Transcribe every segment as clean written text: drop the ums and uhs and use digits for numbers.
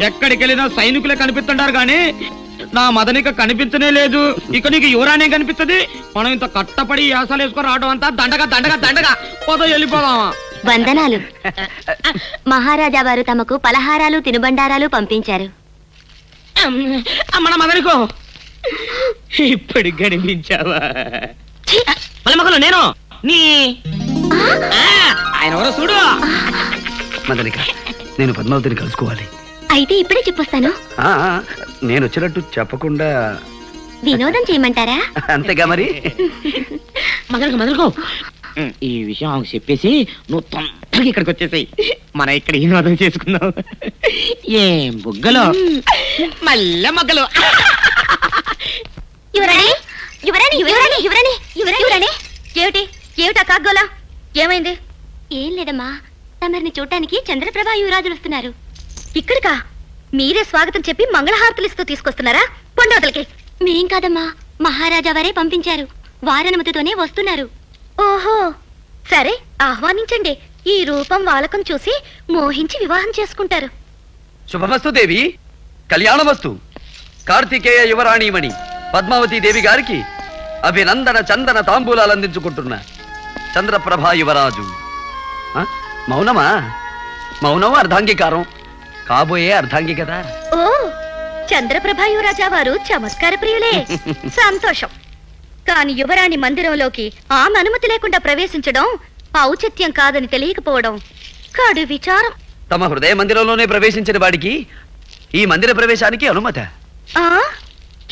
ఎక్కడికి వెళ్ళినా సైనికులే కనిపిస్తుంటారు కానీ నా మదనిక కనిపించనే లేదు. ఇక నీకు యువరానే కనిపిస్తుంది. మనం ఇంత కట్టపడి యాసలు వేసుకొని రావడం అంతా దండగా దండగా దండగా పోదో వెళ్ళిపోదామా. వందనాలు. మహారాజా వారు తమకు పలహారాలు తినుబండారాలు పంపించారు. మన మదనికో ఇప్పుడు కనిపించావా? మలమగలు నేను నీ ఆయన ఎవరో చూడు. మదనిక, నేను పద్మావతిని కలుసుకోవాలి. అయితే ఇప్పుడే చెప్పొస్తాను. నేను వచ్చినట్టు చెప్పకుండా వినోదం చేయమంటారా? అంతేగా మరి. మదనికో ఈ విషయం ఆమెకు చెప్పేసి నువ్వు తొందరగా ఇక్కడికి వచ్చేసాయి. మనం ఇక్కడ వినోదం చేసుకుందాం. ఏం బుగ్గలు మళ్ళా మగ్గలు. యువరాణి యువరాణి యువరాణి యువరాణి యువరాణి ఏమిటి ఏమిటా కాగ్గోలా? ఏమైంది? ఏం లేదమ్మా, తమరిని చూడటానికి చంద్రప్రభ యువరాజులు వస్తున్నారు. ఇక్కడికా? మీరే స్వాగతం చెప్పి మంగళహారతులు ఇస్తూ తీసుకొస్తున్నారా? పొండవతలకి. మేం కాదమ్మా, మహారాజా వారే పంపించారు. వారనుమతితోనే వస్తున్నారు. ఓహో సరే, ఆహ్వానించండి. ఈ రూపం వాలకం చూసి మోహించి వివాహం చేసుకుంటారు. శుభమస్తు దేవి, కళ్యాణమస్తు. కార్తికేయ యువరాణిమణి పద్మావతి దేవి గారికి అభినందన చందన తాంబూలాలు అందించుకుంటున్నా చంద్రప్రభా యువరాజు. మౌనమా? మౌనం అర్ధాంగీకారం, కాబోయే అర్ధాంగి కదా. ఓ, చంద్రప్రభ యువరాజా వారు చమత్కార ప్రియులే. సంతోషం. కాని యువరాణి మందిరంలోకి ఆమె అనుమతి లేకుండా ప్రవేశించడం ఔచిత్యం కాదని తెలియకపోవడం కాడు విచారం. తమ హృదయ మందిరంలోనే ప్రవేశించిన వాడికి ఈ మందిర ప్రవేశానికి అనుమత?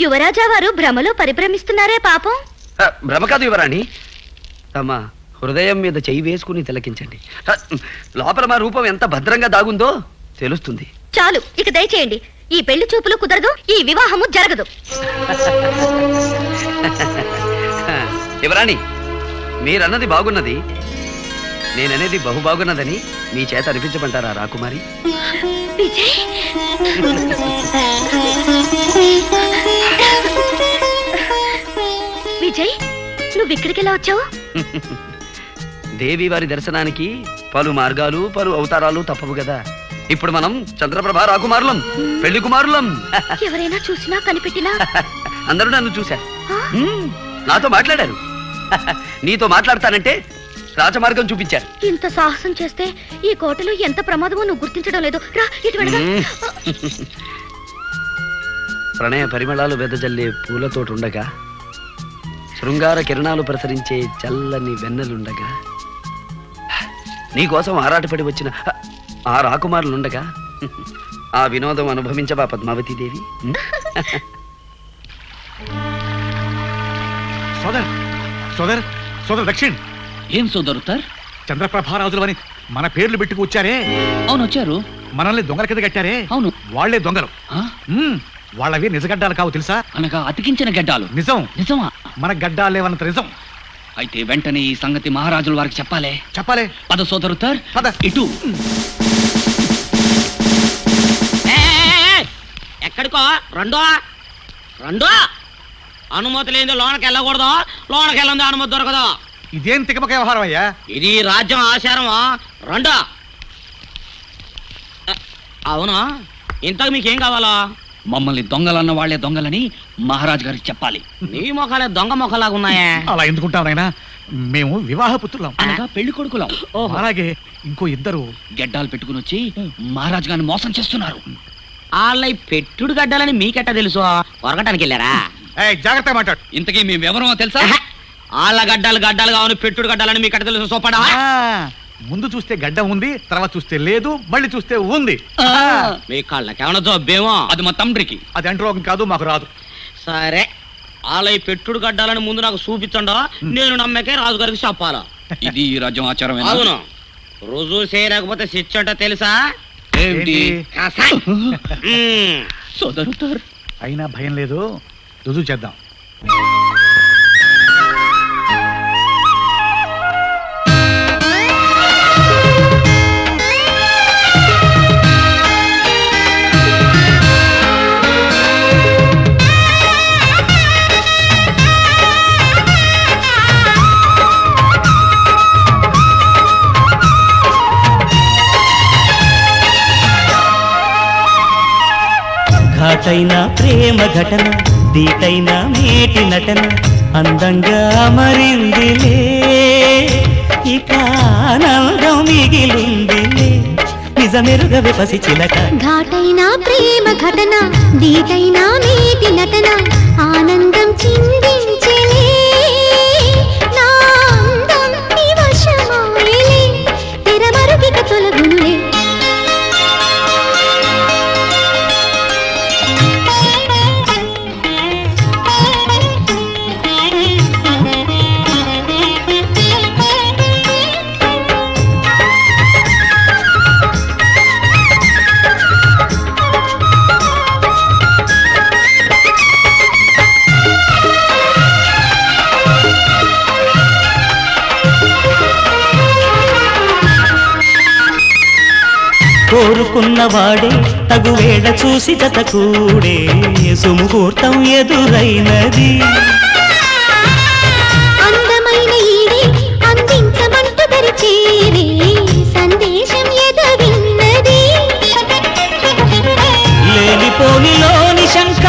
యువరాజా వారు భ్రమలో పరిభ్రమిస్తున్నారే పాపం. భ్రమ కాదు యువరాణి, తమ హృదయం మీద చెయ్యి వేసుకుని తిలకించండి. లోపల మా రూపం ఎంత భద్రంగా దాగుందో తెలుస్తుంది. చాలు, ఇక దయచేయండి. ఈ పెళ్లి చూపులు కుదరదు, ఈ వివాహము జరగదు. యువరాణి, మీరన్నది బాగున్నది, నేననేది బహు బాగున్నదని మీ చేత అనిపించమంటారా రాకుమారి? విజయ్, విజయ్, నువ్వు ఇక్కడికి ఎలా వచ్చావు? దేవి వారి దర్శనానికి పలు మార్గాలు పలు అవతారాలు తప్పవు కదా. ఇప్పుడు మనం చంద్రప్రభ రాకుమారులం, పెళ్లి కుమారులం. ఎవరైనా చూసినా కనిపెట్టినా అందరూ నన్ను చూశారు, నాతో మాట్లాడారు. నీతో మాట్లాడతానంటే రాజమార్గం చూపించారు. ఇంత సాహసం చేస్తే ఈ కోటలో ఎంత ప్రమాదమో నువ్వు గుర్తించడం లేదు. రా, ఇటు వెళదాం. ప్రణయ పరిమళాలు వెదజల్లే పూలతోటుండగా, శృంగార కిరణాలు ప్రసరించే చల్లని వెన్నెలుండగా, నీకోసం ఆరాటపడి వచ్చిన ఆ రాకుమారులుండగా ఆ వినోదం అనుభవించవా పద్మావతి దేవి? సోదర్ సోదర్ సోదర్ దక్షిణ్. ఏం సోదరు సార్? చంద్రప్రభారాజులు అని మన పేర్లు పెట్టుకు వచ్చారే. అవును, వచ్చారు. మనల్ని దొంగల కింద కట్టారే. అవును, వాళ్లే దొంగలు. వాళ్ళవి నిజగడ్డాలు కావు తెలుసా? అనగా అతికించిన గడ్డాలు. నిజం. నిజమా? మన గడ్డాలేవన్నంత నిజం. అయితే వెంటనే ఈ సంగతి మహారాజుల వారికి చెప్పాలి. చెప్పాలి. పద సోదరు సార్, పద. ఇటు. ఎక్కడికో రెండో రెండో అనుమతి లేని లోనకి వెళ్ళకూడదు, లోనకి వెళ్ళంది అనుమతి దొరకదు. ఇదేం తికమక వ్యవహారం అయ్యా? ఇది రాజ్యం ఆచారమా? రెండో. అవునా, ఇంతకు మీకేం కావాలా? మమ్మల్ని దొంగలన్న వాళ్లే దొంగలని మహారాజు గారికి చెప్పాలి. నీ మొఖాలే దొంగ మొఖలాగా ఉన్నాయా? అలా ఎందుకుంటాం నాయనా, మేము వివాహ పుత్రులం. అనగా పెళ్లి కొడుకులం. అలాగే ఇంకో ఇద్దరు గడ్డాలు పెట్టుకుని వచ్చి మహారాజు గారిని మోసం చేస్తున్నారు. వాళ్ళ పెట్టుడు గడ్డాలని మీకెట్టా తెలుసు? కొరగటానికి వెళ్ళారా? జాగ్రత్త మాట్లాడు. ఇంతకీ మేమెవరమో తెలుసా? వాళ్ళ గడ్డాలు గడ్డాలు కావాలి, పెట్టుడు గడ్డాలని మీకెట్ట తెలుసు? సోపడా. ముందు చూస్తే గడ్డ ఉంది, తర్వాత చూస్తే లేదు, మళ్ళీ చూస్తే ఉంది. మీ కళ్ళకేమన్నా జబ్బేమో? అది మా తండ్రికి. అది అంటరోగం కాదు, మాకు రాదు. సరే, వాళ్ళ పెట్టుడు గడ్డాలని ముందు నాకు చూపించండా, నేను నమ్మకే రాజుగారికి చెప్పాలా? ఇది ఈ రాజ్యం ఆచారం. అవును, రుజువు చేయలేకపోతే శిక్ష తెలుసా? ఏమిటి? సోదరు సార్, అయినా భయం లేదు, రుజువు చేద్దాం. ఘాటైన ప్రేమ ఘటన దీటైన మేటి నటన అందంగా మరిందిలే ఇక ఆనందం మిగిలిందిలే నిజమెరుగవే పసి చిలక ఘాటైన ప్రేమ ఘటన దీటైన మేటి నటన ఆనందం చిందించెలే నా అందం నీ వశమాయలే తెరమరుగిక తొలగునులే కోరుకున్నవాడే తగువేళ చూసి జత కూడే సుముహూర్తం ఎదురైనది అందమైన ఈడే అందించమంటూ దరిచేరే సందేశం ఎదవిన్నది లేనిపోనిలోని శంక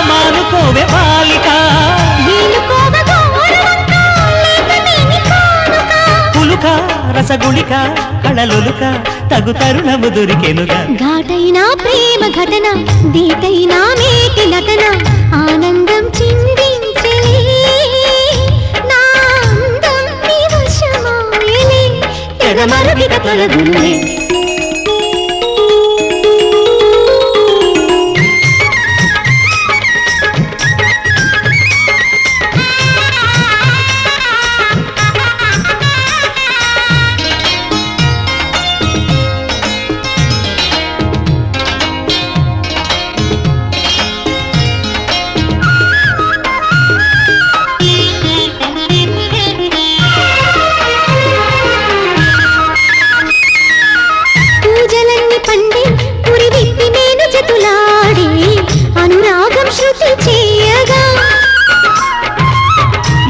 మానుకోవే బాలిక పులుక రసగుళిక కళలులుక తగు తరుణము దొరికెనుగా ఘాటైన ప్రేమ ఘటన దీటైన మేటి నటన ఆనందం చిందించెలే నా అందం నీ వశమాయలే తెరమరుగిక తొలగునులే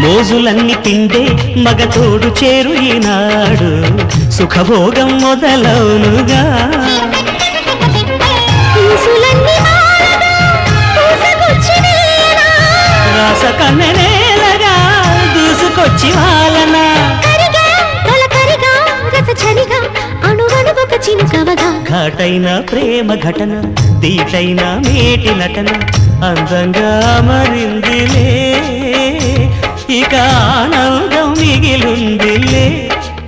మోజులన్నీ తిండే మగతోడు చేరు ఈనాడు సుఖభోగం మొదలవునుగా రాస కన్నెనేలగా దూసుకొచ్చి వాలనా ఘాటైన ప్రేమ ఘటన దీటైన మేటి నటన అందంగా మరిందిలే ఇక ఆనందం మిగిలుందిలే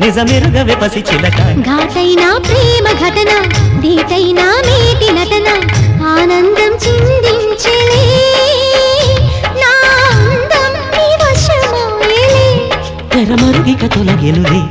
నిజమెరుగవే పసి చిలక ఘాటైన ప్రేమ ఘటన దీటైన మేటి నటన ఆనందం చిందించెలే నా అందం నీ వశమాయలే తెరమరుగిక తొలగెనులే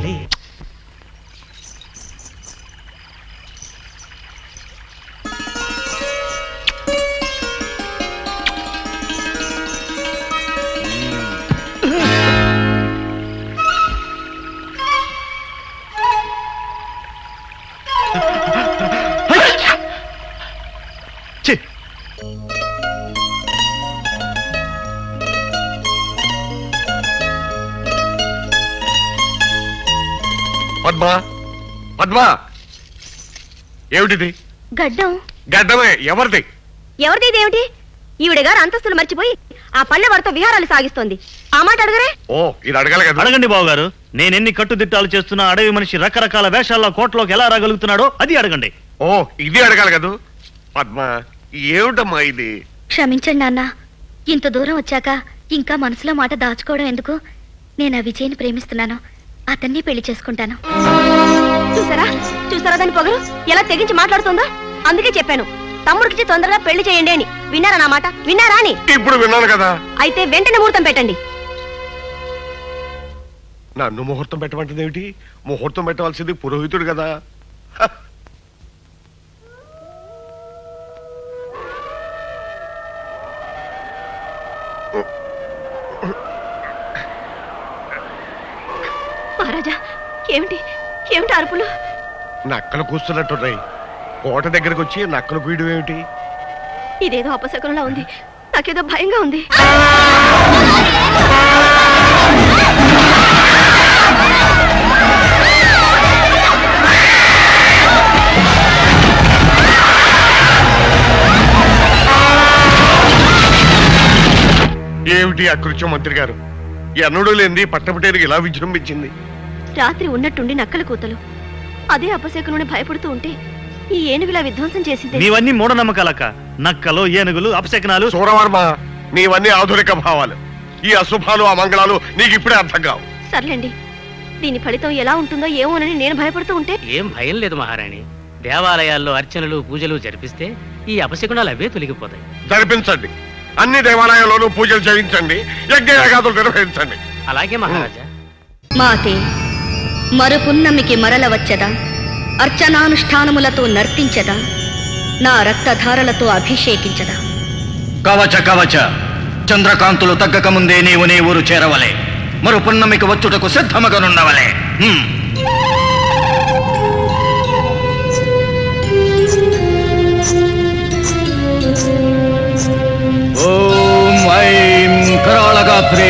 పద్మా పద్మా ఏమిటిది గడ్డం గడ్డమే ఎవరిది ఎవరిదేమిటి ఈవిడ గారు అంతస్తులు మర్చిపోయి ఆ పల్లె వారితో విహారాలు సాగిస్తోంది ఆ మాట అడగరే ఓ ఇది అడగాలి కదా అడగండి బావగారు నేనెన్ని కట్టుదిట్టాలు చేస్తున్నా అడవి మనిషి రకరకాల వేషాల్లో కోటలోకి ఎలా రాగలుగుతున్నాడో అది అడగండి ఓ ఇది అడగాలి కదా పద్మా ఏమిటమ్మా ఇది క్షమించండి నాన్న ఇంత దూరం వచ్చాక ఇంకా మనసులో మాట దాచుకోవడం ఎందుకు నేను ఆ విజయ్ని ప్రేమిస్తున్నాను అతన్ని పెళ్లి చేసుకుంటాను చూసారా చూసారా దాని పొగరు ఎలా తెగించి మాట్లాడుతుందో అందుకే చెప్పాను తమ్ముడికి తొందరగా పెళ్లి చేయండి అని విన్నారా నా మాట విన్నారా అని ఇప్పుడు విన్నాను కదా అయితే వెంటనే ముహూర్తం పెట్టండి నన్ను ముహూర్తం పెట్టమంటుంది ఏమిటి ముహూర్తం పెట్టవలసింది పురోహితుడు కదా హ. మహారాజా ఏమిటి ఏమిటి అరుపులు నక్కలు కూస్తున్నట్టున్నాయి కోట దగ్గరకు వచ్చి నక్కలు పీయడం ఏమిటి ఇదేదో అపశకునంలా ఉంది నాకేదో భయంగా ఉంది ఏమిటి అకృత్యం మంత్రి గారు? ఎన్నడూ లేనిది పట్టపటేరికి ఇలా విజృంభించింది. రాత్రి ఉన్నట్టుండి నక్కల కూతలు అదే అపశకునుని భయపడుతూ ఉంటే ఈ ఏనుగులా విధ్వంసం చేసింది. నీవన్నీ మూఢనమ్మకాలక్క. నక్కలు ఏనుగులు అపశకనాలు. సూరవర్మ, నీవన్నీ ఆధునిక భావాలు. ఈ అశుభాలు అమంగళాలు నీకు ఇప్పుడే అర్థం కావు. సర్లేండి, దీని ఫలితం ఎలా ఉంటుందో ఏమోనని నేను భయపడుతూ ఉంటే ఏం భయం లేదు మహారాణి. దేవాలయాల్లో అర్చనలు పూజలు జరిపిస్తే ఈ అపశకునాలు అవే తొలగిపోతాయి. జరిపించండి. అన్ని దేవాలయాల్లోనూ పూజలు చేయించండి, యజ్ఞయాగాదులు నిర్వహించండి. అలాగే మహారాజా. మాతే మరుపున్నమికి మరల వచ్చదా, అర్చనానుష్ఠానములతో నర్తించదా, నా రక్తధారలతో అభిషేకించదా. కవచ కవచ, చంద్రకాంతులు తగ్గక ముందే నీవు నీ ఊరు చేరవలే. మరు పున్నమికి వచ్చుటకు సిద్ధమగనున్నవలే. ఓం ఐం కరాళగాత్రే